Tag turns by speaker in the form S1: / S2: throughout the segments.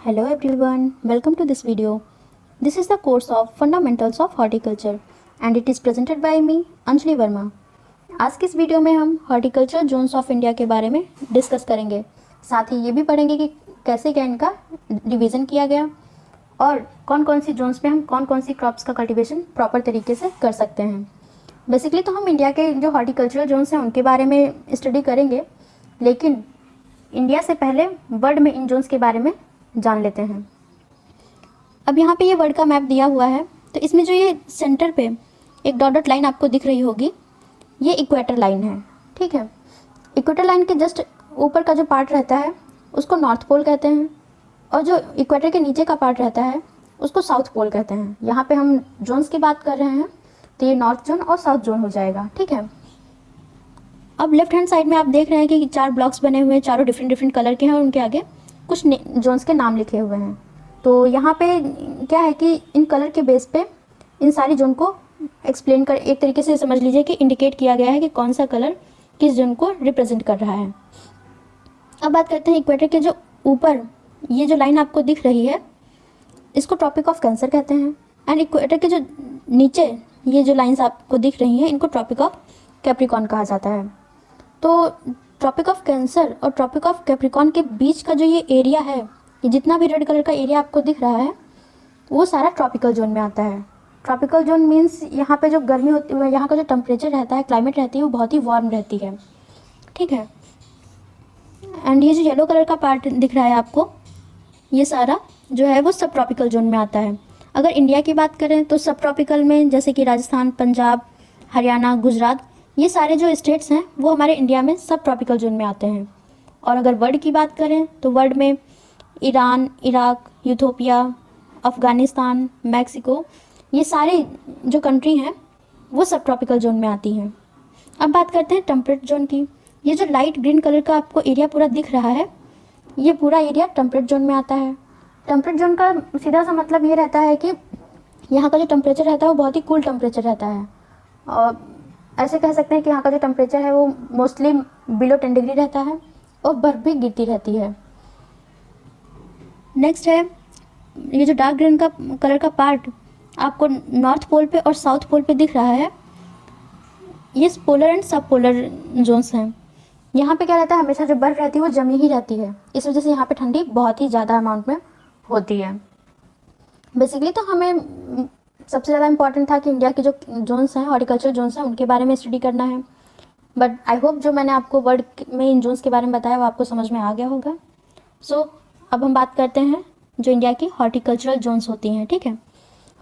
S1: Hello everyone, welcome to this video. This is the course of Fundamentals of Horticulture and it is presented by me, Anjali Verma. आज की इस video में हम horticulture zones of India के बारे में discuss करेंगे। साथ ही ये भी पढ़ेंगे कि कैसे क्या इनका डिवीज़न किया गया और कौन कौन सी जोन्स में हम कौन कौन सी क्रॉप्स का कल्टीवेशन प्रॉपर तरीके से कर सकते हैं। बेसिकली तो हम इंडिया के जो हॉर्टिकल्चरल जोन्स हैं उनके बारे में स्टडी करेंगे, लेकिन इंडिया से पहले वर्ल्ड में इन जोन्स के बारे में जान लेते हैं। अब यहाँ पे ये वर्ल्ड का मैप दिया हुआ है, तो इसमें जो ये सेंटर पे एक डॉट डॉट लाइन आपको दिख रही होगी, ये इक्वेटर लाइन है। ठीक है, इक्वेटर लाइन के जस्ट ऊपर का जो पार्ट रहता है उसको नॉर्थ पोल कहते हैं और जो इक्वेटर के नीचे का पार्ट रहता है उसको साउथ पोल कहते हैं। यहाँ पे हम जोन्स की बात कर रहे हैं तो ये नॉर्थ जोन और साउथ जोन हो जाएगा। ठीक है, अब लेफ्ट हैंड साइड में आप देख रहे हैं कि 4 ब्लॉक्स बने हुए हैं, चारों डिफरेंट डिफरेंट कलर के हैं और उनके आगे कुछ जोन्स के नाम लिखे हुए हैं। तो यहाँ पे क्या है कि इन कलर के बेस पे इन सारी जोन को एक्सप्लेन कर एक तरीके से समझ लीजिए कि इंडिकेट किया गया है कि कौन सा कलर किस जोन को रिप्रेजेंट कर रहा है। अब बात करते हैं इक्वेटर के जो ऊपर ये जो लाइन आपको दिख रही है इसको ट्रॉपिक ऑफ कैंसर कहते हैं एंड इक्वेटर के जो नीचे ये जो लाइन्स आपको दिख रही हैं इनको ट्रॉपिक ऑफ कैप्रिकॉर्न कहा जाता है। तो ट्रॉपिक ऑफ कैंसर और ट्रॉपिक ऑफ कैप्रिकॉर्न के बीच का जो ये एरिया है, ये जितना भी रेड कलर का एरिया आपको दिख रहा है वो सारा ट्रॉपिकल जोन में आता है। ट्रॉपिकल जोन मीन्स यहाँ पे जो गर्मी होती है, यहाँ का जो टेम्परेचर रहता है, क्लाइमेट रहती है, वो बहुत ही वार्म रहती है। ठीक है, एंड ये जो येलो कलर का पार्ट दिख रहा है आपको, ये सारा जो है वो सब ट्रॉपिकल जोन में आता है। अगर इंडिया की बात करें तो सब ट्रॉपिकल में जैसे कि राजस्थान, पंजाब, हरियाणा, गुजरात, ये सारे जो स्टेट्स हैं वो हमारे इंडिया में सब ट्रॉपिकल जोन में आते हैं। और अगर वर्ल्ड की बात करें तो वर्ल्ड में Iran, Iraq, Ethiopia, Afghanistan, Mexico, ये सारे जो कंट्री हैं वो सब ट्रॉपिकल जोन में आती हैं। अब बात करते हैं टेम्परेट जोन की। ये जो लाइट ग्रीन कलर का आपको एरिया पूरा दिख रहा है, ये पूरा एरिया टेम्परेट जोन में आता है। टेम्परेट जोन का सीधा सा मतलब ये रहता है कि यहाँ का जो टेम्परेचर रहता है वो बहुत ही कूल टेम्परेचर रहता है और ऐसे कह सकते हैं कि यहाँ का जो टेम्परेचर है वो मोस्टली बिलो 10 डिग्री रहता है और बर्फ़ भी गिरती रहती है। नेक्स्ट है ये जो डार्क ग्रीन का कलर का पार्ट आपको नॉर्थ पोल पे और साउथ पोल पे दिख रहा है, ये पोलर एंड सब पोलर जोन्स हैं। यहाँ पे क्या रहता है, हमेशा जो बर्फ़ रहती है वो जमी ही रहती है, इस वजह से यहाँ पे ठंडी बहुत ही ज़्यादा अमाउंट में होती है। बेसिकली तो हमें सबसे ज़्यादा इम्पॉर्टेंट था कि इंडिया के जो जोन्स हैं, हॉर्टिकल्चर जोन्स हैं, उनके बारे में स्टडी करना है। बट आई होप जो मैंने आपको वर्ल्ड में इन जोन्स के बारे में बताया वो आपको समझ में आ गया होगा। सो अब हम बात करते हैं जो इंडिया की हॉर्टिकल्चरल जोन्स होती हैं। ठीक है,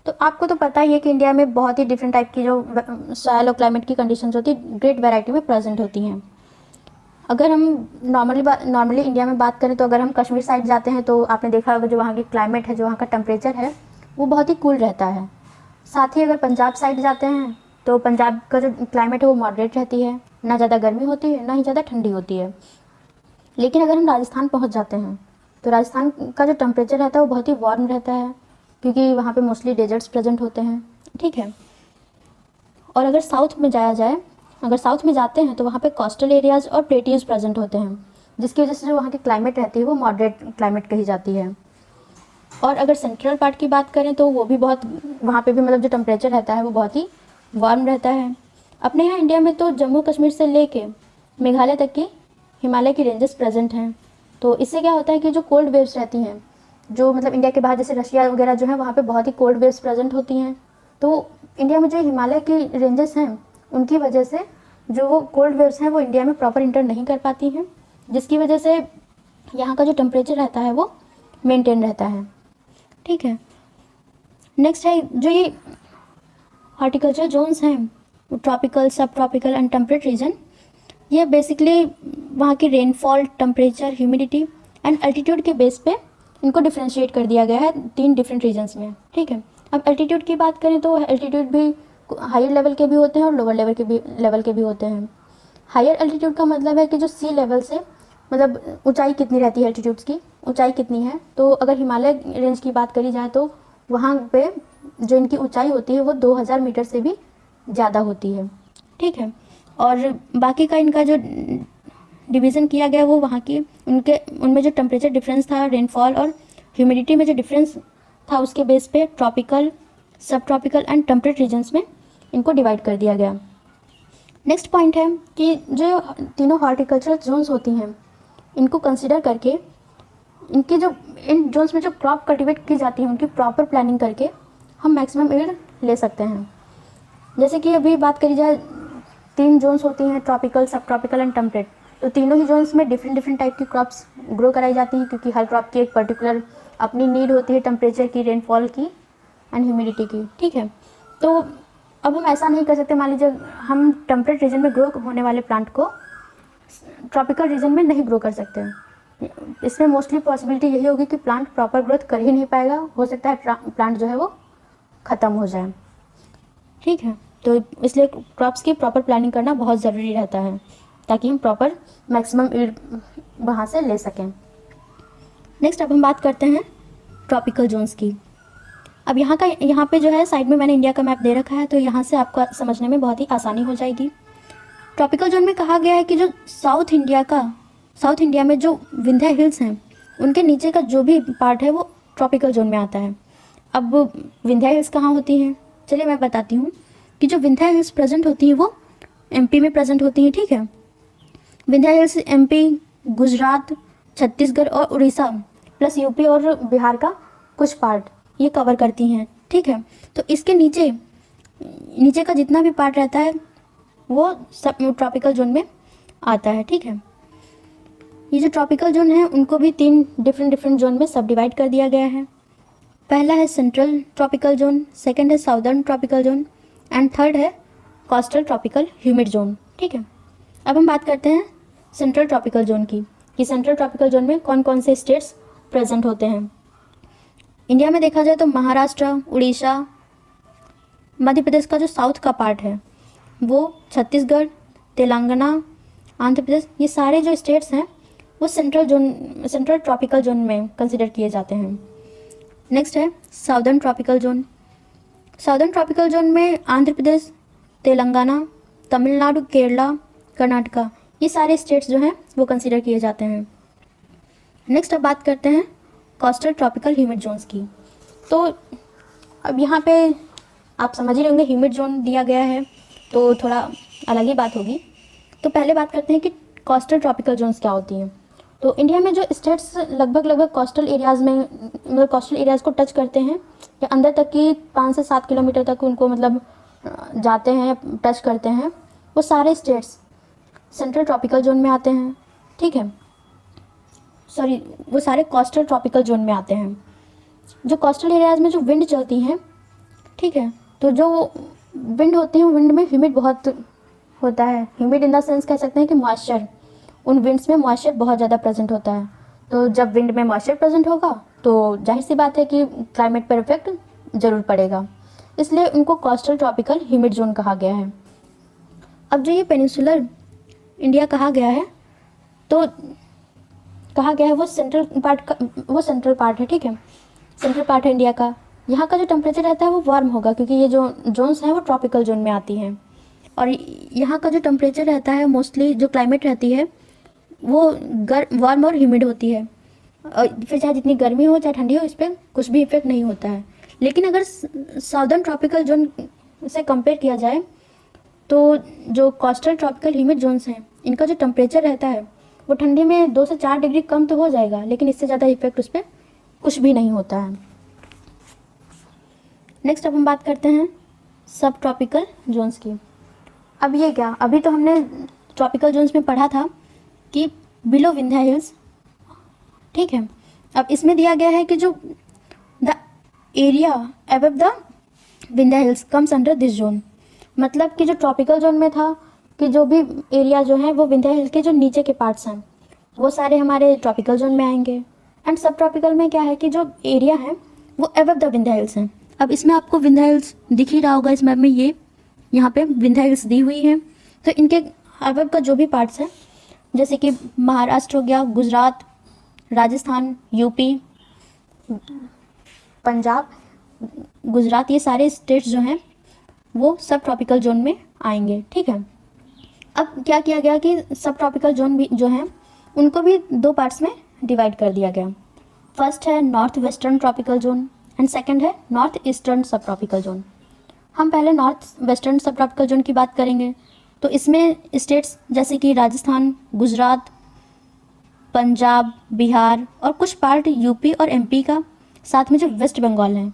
S1: तो आपको तो पता ही है कि इंडिया में बहुत ही डिफरेंट टाइप की जो सॉइल और क्लाइमेट की कंडीशंस होती है, ग्रेट वैरायटी में प्रेजेंट होती हैं। अगर हम नॉर्मली इंडिया में बात करें तो अगर हम कश्मीर साइड जाते हैं तो आपने देखा होगा जो वहाँ की क्लाइमेट है, जो वहाँ का टेम्परेचर है वो बहुत ही कूल रहता है। साथ ही अगर पंजाब साइड जाते हैं तो पंजाब का जो क्लाइमेट है वो मॉडरेट रहती है, ना ज़्यादा गर्मी होती है ना ही ज़्यादा ठंडी होती है। लेकिन अगर हम राजस्थान पहुँच जाते हैं तो राजस्थान का जो टेम्परेचर रहता है वो बहुत ही वार्म रहता है क्योंकि वहाँ पे मोस्टली डेजर्ट्स प्रेजेंट होते हैं। ठीक है, और अगर साउथ में जाया जाए, अगर साउथ में जाते हैं तो वहाँ पे कोस्टल एरियाज़ और प्लेट्यूज प्रेजेंट होते हैं, जिसकी वजह से जो वहाँ की क्लाइमेट रहती है वो मॉडरेट क्लाइमेट कही जाती है। और अगर सेंट्रल पार्ट की बात करें तो वो भी बहुत, वहाँ पे भी मतलब जो टेम्परेचर रहता है वो बहुत ही वार्म रहता है। अपने यहाँ इंडिया में तो जम्मू कश्मीर से लेके मेघालय तक की हिमालय की रेंजेस प्रेजेंट हैं। तो इससे क्या होता है कि जो कोल्ड वेव्स रहती हैं, जो मतलब इंडिया के बाहर जैसे रशिया वगैरह जो है वहाँ पे बहुत ही कोल्ड वेव्स प्रेजेंट होती हैं, तो इंडिया में जो हिमालय की रेंजेस हैं उनकी वजह से जो वो कोल्ड वेव्स हैं वो इंडिया में प्रॉपर इंटर नहीं कर पाती हैं, जिसकी वजह से यहाँ का जो टेम्परेचर रहता है वो मेंटेन रहता है। ठीक है, नेक्स्ट है जो ये हॉर्टिकल्चर जोन्स हैं, ट्रॉपिकल, सब ट्रॉपिकल एंड टेम्परेट रीजन, ये बेसिकली वहाँ की rainfall, temperature, humidity and altitude के बेस पे इनको डिफ्रेंशिएट कर दिया गया है 3 डिफरेंट रीजन्स में। ठीक है, अब अल्टीट्यूड की बात करें तो अल्टीट्यूड भी हायर लेवल के भी होते हैं और लोअर लेवल के भी होते हैं। हायर अल्टीट्यूड का मतलब है कि जो सी लेवल से मतलब ऊंचाई कितनी रहती है, अल्टीट्यूड्स की ऊंचाई कितनी है। तो अगर हिमालय रेंज की बात करी जाए तो वहाँ पे जो इनकी ऊंचाई होती है वो 2000 मीटर से भी ज़्यादा होती है। ठीक है, और बाकी का इनका जो डिवीज़न किया गया वो वहाँ की उनमें जो टेम्परेचर डिफरेंस था, रेनफॉल और ह्यूमिडिटी में जो डिफरेंस था उसके बेस पे ट्रॉपिकल, सब ट्रॉपिकल एंड टेम्परेट रीजन्स में इनको डिवाइड कर दिया गया। नेक्स्ट पॉइंट है कि जो तीनों हॉर्टिकल्चरल जोन्स होती हैं इनको कंसिडर करके इनकी जो इन जोन्स में जो क्रॉप कल्टीवेट की जाती है उनकी प्रॉपर प्लानिंग करके हम मैक्सिमम यील्ड ले सकते हैं। जैसे कि अभी बात करी जाए, 3 जोन्स होती हैं, ट्रॉपिकल, सब ट्रॉपिकल एंड टेम्परेट। तो तीनों ही जोन्स में डिफरेंट टाइप की क्रॉप्स ग्रो कराई जाती हैं क्योंकि हर क्रॉप की एक पर्टिकुलर अपनी नीड होती है टेम्परेचर की, रेनफॉल की एंड ह्यूमिडिटी की। ठीक है, तो अब हम ऐसा नहीं कर सकते, मान लीजिए हम टेम्परेट रीजन में ग्रो होने वाले प्लांट को ट्रॉपिकल रीजन में नहीं ग्रो कर सकते। इसमें मोस्टली पॉसिबिलिटी यही होगी कि प्लांट प्रॉपर ग्रोथ कर ही नहीं पाएगा, हो सकता है प्लांट जो है वो ख़त्म हो जाए। ठीक है, तो इसलिए क्रॉप्स की प्रॉपर प्लानिंग करना बहुत ज़रूरी रहता है ताकि हम प्रॉपर मैक्सिमम यील्ड वहाँ से ले सकें। नेक्स्ट अब हम बात करते हैं ट्रॉपिकल जोन्स की। अब यहाँ पे जो है साइड में मैंने इंडिया का मैप दे रखा है, तो यहाँ से आपको समझने में बहुत ही आसानी हो जाएगी। ट्रॉपिकल जोन में कहा गया है कि जो साउथ इंडिया में जो विंध्या हिल्स हैं उनके नीचे का जो भी पार्ट है वो ट्रॉपिकल जोन में आता है। अब विंध्या हिल्स कहाँ होती हैं, चलिए मैं बताती हूँ कि जो विंध्या हिल्स प्रेजेंट होती हैं वो एमपी में प्रेजेंट होती हैं। ठीक है, विंध्या हिल्स एमपी, गुजरात, छत्तीसगढ़ और उड़ीसा प्लस यूपी और बिहार का कुछ पार्ट ये कवर करती हैं। ठीक है, तो इसके नीचे का जितना भी पार्ट रहता है वो सब ट्रॉपिकल जोन में आता है। ठीक है, ये जो ट्रॉपिकल जोन है उनको भी 3 डिफरेंट जोन में सब डिवाइड कर दिया गया है। पहला है सेंट्रल ट्रॉपिकल जोन, सेकंड है southern tropical zone and third है कोस्टल ट्रॉपिकल ह्यूमिड जोन। ठीक है, अब हम बात करते हैं सेंट्रल ट्रॉपिकल जोन की कि सेंट्रल ट्रॉपिकल जोन में कौन कौन से स्टेट्स प्रेजेंट होते हैं। इंडिया में देखा जाए तो महाराष्ट्र, उड़ीसा, मध्य प्रदेश का जो साउथ का पार्ट है वो, छत्तीसगढ़, तेलंगाना, आंध्र प्रदेश, ये सारे जो स्टेट्स हैं वो सेंट्रल ट्रॉपिकल जोन में कंसिडर किए जाते हैं। नेक्स्ट है southern tropical zone. Southern tropical zone में आंध्र प्रदेश, तेलंगाना, तमिलनाडु, केरला, कर्नाटका, ये सारे स्टेट्स जो हैं वो कंसिडर किए जाते हैं। नेक्स्ट अब बात करते हैं कोस्टल ट्रॉपिकल ह्यूमिड जोन्स की। तो अब यहाँ पे आप समझ ही होंगे ह्यूमिड जोन दिया गया है तो थोड़ा अलग ही बात होगी। तो पहले बात करते हैं कि कोस्टल ट्रॉपिकल जोन्स क्या होती हैं। तो इंडिया में जो स्टेट्स लगभग कोस्टल एरियाज़ में मतलब कोस्टल एरियाज़ को टच करते हैं या अंदर तक की 5 से 7 किलोमीटर तक उनको मतलब जाते हैं, टच करते हैं, वो सारे स्टेट्स सेंट्रल ट्रॉपिकल जोन में आते हैं। ठीक है, सॉरी, वो सारे कोस्टल ट्रॉपिकल जोन में आते हैं। जो कोस्टल एरियाज़ में जो विंड चलती हैं, ठीक है, तो जो विंड होती हैं विंड में ह्यूमिड बहुत होता है। ह्यूमिड इन द सेंस कह सकते हैं कि मॉइस्चर, उन विंड्स में मॉइस्चर बहुत ज़्यादा प्रेजेंट होता है। तो जब विंड में मॉइस्चर प्रेजेंट होगा तो जाहिर सी बात है कि क्लाइमेट पर इफेक्ट ज़रूर पड़ेगा, इसलिए उनको कोस्टल ट्रॉपिकल ह्यूमिड जोन कहा गया है। अब जो ये पेनिनसुलर इंडिया कहा गया है तो कहा गया है वो सेंट्रल पार्ट है। ठीक है, सेंट्रल पार्ट है इंडिया का। यहाँ का जो टेम्परेचर रहता है वो वार्म होगा क्योंकि ये जो जोन्स हैं वो ट्रॉपिकल जोन में आती हैं। और यहाँ का जो टेम्परेचर रहता है, मोस्टली जो क्लाइमेट रहती है वो वार्म और ह्यूमिड होती है। और फिर चाहे जितनी गर्मी हो चाहे ठंडी हो, इस पर कुछ भी इफेक्ट नहीं होता है। लेकिन अगर साउदर्न ट्रॉपिकल जोन से कंपेयर किया जाए तो जो कोस्टल ट्रॉपिकल ह्यूमिड जोन्स हैं इनका जो टेम्परेचर रहता है वो ठंडी में 2 से 4 डिग्री कम तो हो जाएगा, लेकिन इससे ज़्यादा इफेक्ट उस पर कुछ भी नहीं होता है। नेक्स्ट अब हम बात करते हैं सब ट्रॉपिकल जोन्स की। अब ये क्या, अभी तो हमने ट्रॉपिकल जोन्स में पढ़ा था कि बिलो विंध्या हिल्स, ठीक है। अब इसमें दिया गया है कि जो the area above the Vindhya hills comes under this zone, मतलब कि जो ट्रॉपिकल जोन में था कि जो भी एरिया जो है वो विंध्या हिल्स के जो नीचे के पार्ट्स हैं वो सारे हमारे ट्रॉपिकल जोन में आएंगे। एंड सब ट्रॉपिकल में क्या है कि जो एरिया है वो अबव द विंध्या हिल्स हैं। अब इसमें आपको विंध्या हिल्स दिख ही रहा होगा इस मैप में, ये यहाँ पे विंध्या हिल्स दी हुई हैं। तो इनके अबव का जो भी पार्ट्स हैं जैसे कि महाराष्ट्र हो गया, गुजरात, राजस्थान, यूपी, पंजाब, गुजरात, ये सारे स्टेट्स जो हैं वो सब ट्रॉपिकल जोन में आएंगे, ठीक है। अब क्या किया गया कि सब ट्रॉपिकल जोन भी जो हैं उनको भी 2 पार्ट्स में डिवाइड कर दिया गया। फर्स्ट है north western tropical zone and second है नॉर्थ ईस्टर्न सब ट्रॉपिकल जोन। हम पहले नॉर्थ वेस्टर्न सब ट्रॉपिकल जोन की बात करेंगे। तो इसमें स्टेट्स जैसे कि राजस्थान, गुजरात, पंजाब, बिहार और कुछ पार्ट यूपी और एमपी का, साथ में जो वेस्ट बंगाल हैं,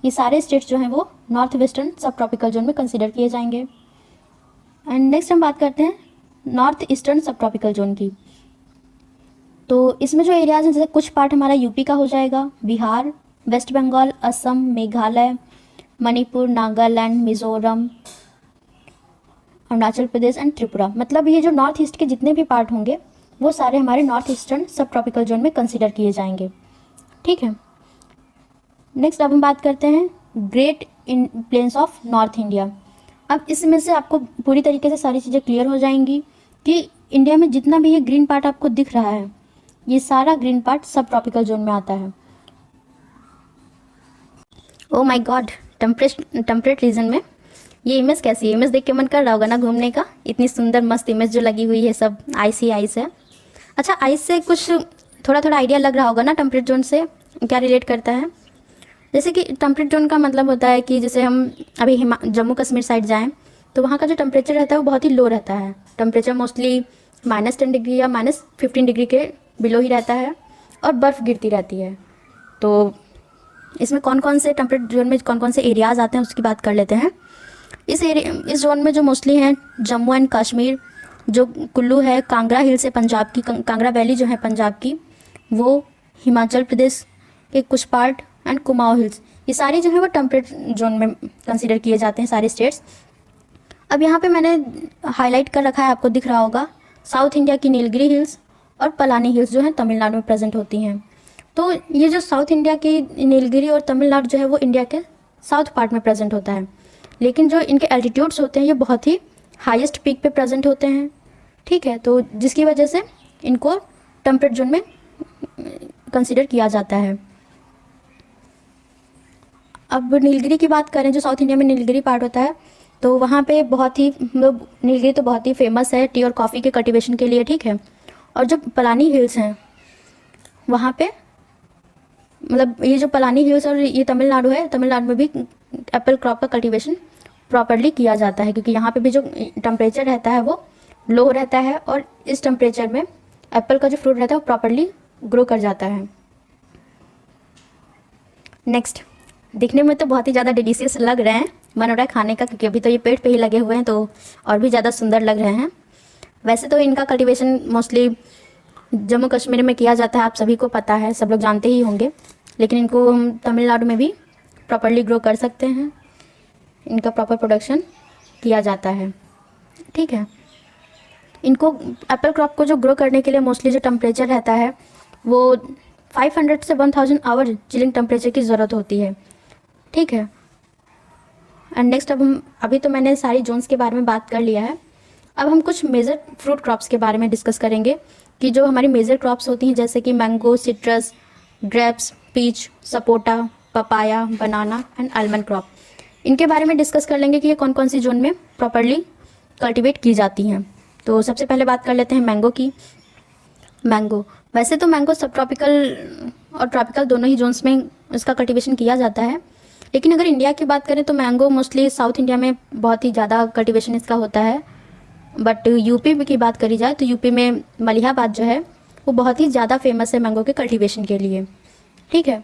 S1: ये सारे स्टेट्स जो हैं वो नॉर्थ वेस्टर्न सब ट्रॉपिकल जोन में कंसिडर किए जाएंगे। एंड नेक्स्ट हम बात करते हैं नॉर्थ ईस्टर्न सब ट्रॉपिकल जोन की। तो इसमें जो एरियाज हैं, जैसे कुछ पार्ट हमारा यूपी का हो जाएगा, बिहार, वेस्ट बंगाल, असम, मेघालय, मणिपुर, नागालैंड, मिजोरम, अरुणाचल प्रदेश एंड त्रिपुरा। मतलब ये जो नॉर्थ ईस्ट के जितने भी पार्ट होंगे वो सारे हमारे नॉर्थ ईस्टर्न सब ट्रॉपिकल जोन में कंसिडर किए जाएंगे। ठीक है। नेक्स्ट अब हम बात करते हैं great plains of north India. अब इसमें से आपको पूरी तरीके से सारी चीज़ें क्लियर हो जाएंगी कि इंडिया में जितना भी ये ग्रीन पार्ट आपको दिख रहा है, ये सारा ग्रीन पार्ट सब ट्रॉपिकल जोन में आता है। Oh my God, temperate region में ये इमेज कैसी है? इमेज देख के मन कर रहा होगा ना घूमने का। इतनी सुंदर मस्त इमेज जो लगी हुई है, सब आइस ही आइस है। अच्छा, आइस से कुछ थोड़ा थोड़ा आइडिया लग रहा होगा ना टेम्परेट जोन से क्या रिलेट करता है। जैसे कि टेम्परेट जोन का मतलब होता है कि जैसे हम अभी जम्मू कश्मीर साइड जाएं तो वहाँ का जो टेम्परेचर रहता है वो बहुत ही लो रहता है। टेम्परेचर मोस्टली -10 डिग्री या -15 डिग्री के बिलो ही रहता है और बर्फ़ गिरती रहती है। तो इसमें कौन कौन से टेम्परेट जोन में कौन कौन से एरियाज़ आते हैं उसकी बात कर लेते हैं। इस जोन में जो मोस्टली हैं जम्मू एंड कश्मीर, जो कुल्लू है, कांगड़ा हिल्स है पंजाब की, कांगड़ा वैली जो है पंजाब की, वो हिमाचल प्रदेश के कुछ पार्ट एंड कुमाऊं हिल्स, ये सारी जो है वो टेम्परेट जोन में कंसिडर किए जाते हैं सारे स्टेट्स। अब यहाँ पे मैंने हाईलाइट कर रखा है, आपको दिख रहा होगा, साउथ इंडिया की नीलगिरी हिल्स और पलानी हिल्स जो है तमिलनाडु में प्रेजेंट होती हैं। तो ये जो साउथ इंडिया की नीलगिरी और तमिलनाडु जो है वो इंडिया के साउथ पार्ट में प्रेजेंट होता है, लेकिन जो इनके एल्टीट्यूड्स होते हैं ये बहुत ही हाईएस्ट पीक पे प्रेजेंट होते हैं। ठीक है, तो जिसकी वजह से इनको टेम्परेट जोन में कंसिडर किया जाता है। अब नीलगिरी की बात करें, जो साउथ इंडिया में नीलगिरी पार्ट होता है, तो वहाँ पे बहुत ही मतलब नीलगिरी तो बहुत ही फेमस है टी और कॉफ़ी के कल्टीवेशन के लिए। ठीक है, और जो पलानी हिल्स हैं वहाँ पे मतलब ये जो पलानी हिल्स और ये तमिलनाडु है, तमिलनाडु में भी एप्पल क्रॉप का कल्टीवेशन प्रॉपरली किया जाता है, क्योंकि यहाँ पे भी जो टेम्परेचर रहता है वो लो रहता है और इस टेम्परेचर में एप्पल का जो फ्रूट रहता है वो प्रॉपरली ग्रो कर जाता है। नेक्स्ट, दिखने में तो बहुत ही ज़्यादा डिलीशियस लग रहे हैं, मन हो रहा है खाने का, क्योंकि अभी तो ये पेड़ पे ही लगे हुए हैं तो और भी ज़्यादा सुंदर लग रहे हैं। वैसे तो इनका कल्टीवेशन मोस्टली जम्मू कश्मीर में किया जाता है, आप सभी को पता है, सब लोग जानते ही होंगे, लेकिन इनको हम तमिलनाडु में भी प्रॉपरली ग्रो कर सकते हैं, इनका प्रॉपर प्रोडक्शन किया जाता है। ठीक है, इनको एप्पल क्रॉप को जो ग्रो करने के लिए मोस्टली जो टेम्परेचर रहता है वो 500 से 1000 आवर चिलिंग टेम्परेचर की ज़रूरत होती है। ठीक है, एंड नेक्स्ट अब हम अभी तो मैंने सारी जोन्स के बारे में बात कर लिया है, अब हम कुछ मेजर फ्रूट क्रॉप्स के बारे में डिस्कस करेंगे कि जो हमारी मेजर क्रॉप्स होती हैं, जैसे कि mango, citrus, grapes, peach, sapota, papaya, banana and almond crop, इनके बारे में डिस्कस कर लेंगे कि ये कौन कौन सी जोन में प्रॉपरली कल्टीवेट की जाती हैं। तो सबसे पहले बात कर लेते हैं मैंगो की। मैंगो, वैसे तो मैंगो सब ट्रॉपिकल और ट्रॉपिकल दोनों ही जोन्स में इसका कल्टीवेशन किया जाता है, लेकिन अगर इंडिया की बात करें तो मैंगो मोस्टली साउथ इंडिया में बहुत ही ज़्यादा कल्टीवेशन इसका होता है। बट यूपी की बात करी जाए तो यूपी में मलिहाबाद जो है वो बहुत ही ज़्यादा फेमस है मैंगो के कल्टीवेशन के लिए। ठीक है,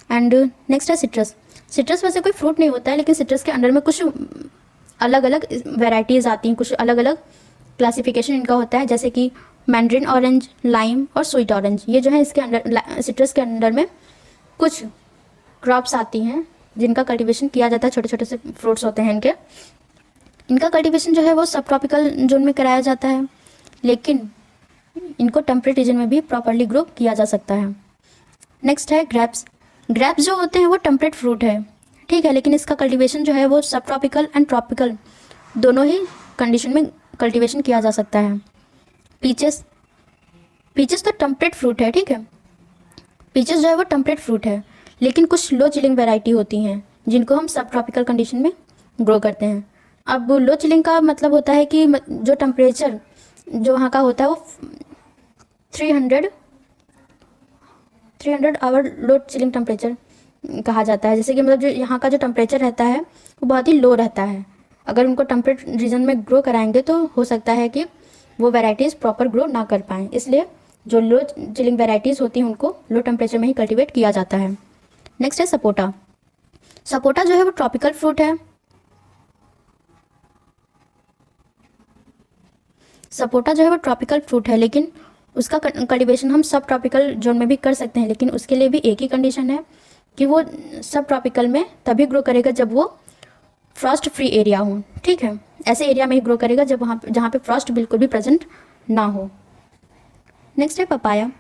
S1: एंड नेक्स्ट है सिट्रस। सिट्रस वैसे कोई फ्रूट नहीं होता है, लेकिन सिट्रस के अंडर में कुछ अलग अलग वेराइटीज़ आती हैं, कुछ अलग अलग क्लासिफिकेशन इनका होता है, जैसे कि मैंड्रिन ऑरेंज, लाइम और स्वीट ऑरेंज, ये जो है इसके अंडर सिट्रस के अंडर में कुछ क्रॉप्स आती हैं जिनका कल्टीवेशन किया जाता है। छोटे छोटे से फ्रूट्स होते हैं इनका कल्टीवेशन जो है वो सब ट्रॉपिकल जोन में कराया जाता है, लेकिन इनको टेम्परेट रीजन में भी प्रॉपरली ग्रो किया जा सकता है। नेक्स्ट है ग्रेप्स। ग्रेप्स जो होते हैं वो टेम्परेट फ्रूट है, ठीक है, लेकिन इसका कल्टीवेशन जो है वो सब ट्रॉपिकल एंड ट्रॉपिकल दोनों ही कंडीशन में कल्टीवेशन किया जा सकता है। पीचेस, पीचेस तो टेम्परेट फ्रूट है, ठीक है, पीचेस जो है वो टेम्परेट फ्रूट है, लेकिन कुछ लो चिलिंग वैरायटी होती हैं जिनको हम सब ट्रॉपिकल कंडीशन में ग्रो करते हैं। अब लो चिलिंग का मतलब होता है कि जो टेम्परेचर जो वहाँ का होता है वो 300 आवर लो चिलिंग टेम्परेचर कहा जाता है। जैसे कि मतलब जो यहाँ का जो टेम्परेचर रहता है वो बहुत ही लो रहता है। अगर उनको टेम्परेट रीजन में ग्रो कराएंगे तो हो सकता है कि वो वैराइटीज़ प्रॉपर ग्रो ना कर पाएँ, इसलिए जो लो चिलिंग वैराइटीज़ होती हैं उनको लो टेम्परेचर में ही कल्टीवेट किया जाता है। नेक्स्ट है सपोटा। सपोटा जो है वो ट्रॉपिकल फ्रूट है। सपोटा जो है वो ट्रॉपिकल फ्रूट है, लेकिन उसका कल्टीवेशन हम सब ट्रॉपिकल जोन में भी कर सकते हैं, लेकिन उसके लिए भी एक ही कंडीशन है कि वो सब ट्रॉपिकल में तभी ग्रो करेगा जब वो फ्रॉस्ट फ्री एरिया हो। ठीक है, ऐसे एरिया में ही ग्रो करेगा जब जहाँ पे फ्रॉस्ट बिल्कुल भी प्रेजेंट ना हो। नेक्स्ट है पपाया।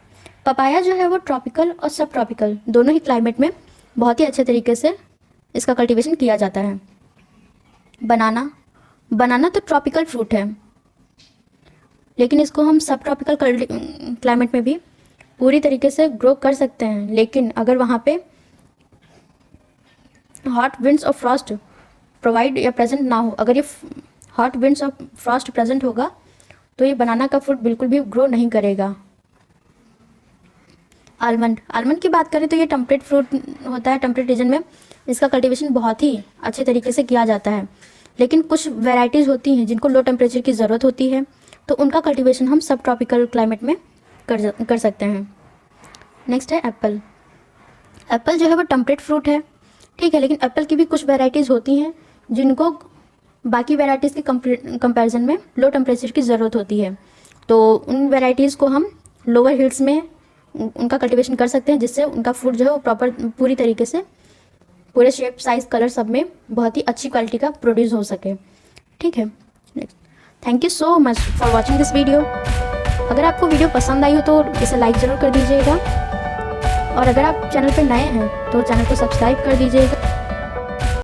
S1: पपाया जो है वो ट्रॉपिकल और सब ट्रॉपिकल दोनों ही क्लाइमेट में बहुत ही अच्छे तरीके से इसका कल्टीवेशन किया जाता है। बनाना। बनाना तो ट्रॉपिकल फ्रूट है, लेकिन इसको हम सब ट्रॉपिकल क्लाइमेट में भी पूरी तरीके से ग्रो कर सकते हैं, लेकिन अगर वहाँ पे हॉट विंड्स और फ्रॉस्ट प्रोवाइड या प्रेजेंट ना हो, अगर ये हॉट विंड्स और फ्रॉस्ट प्रेजेंट होगा तो ये बनाना का फ्रूट बिल्कुल भी ग्रो नहीं करेगा। आलमंड। आलमंड की बात करें तो ये टेम्परेट फ्रूट होता है। टेम्परेट रीजन में इसका कल्टीवेशन बहुत ही अच्छे तरीके से किया जाता है, लेकिन कुछ वैराइटीज़ होती हैं जिनको लो टेम्परेचर की ज़रूरत होती है, तो उनका कल्टीवेशन हम सब ट्रॉपिकल क्लाइमेट में कर सकते हैं। नेक्स्ट है एप्पल। एप्पल जो है वो टेम्परेट फ्रूट है, ठीक है, लेकिन एप्पल की भी कुछ वैराइटीज़ होती हैं जिनको बाकी वैराइटीज़ के कंपैरिजन में लो टेम्परेचर की ज़रूरत होती है, तो उन वैराइटीज़ को हम लोअर हिल्स में उनका कल्टीवेशन कर सकते हैं, जिससे उनका फ्रूट जो है वो प्रॉपर पूरी तरीके से पूरे शेप साइज़ कलर सब में बहुत ही अच्छी क्वालिटी का प्रोड्यूस हो सके। ठीक है, next, thank you so much for watching this video. अगर आपको वीडियो पसंद आई हो तो इसे लाइक ज़रूर कर दीजिएगा, और अगर आप चैनल पर नए हैं तो चैनल को सब्सक्राइब कर दीजिएगा।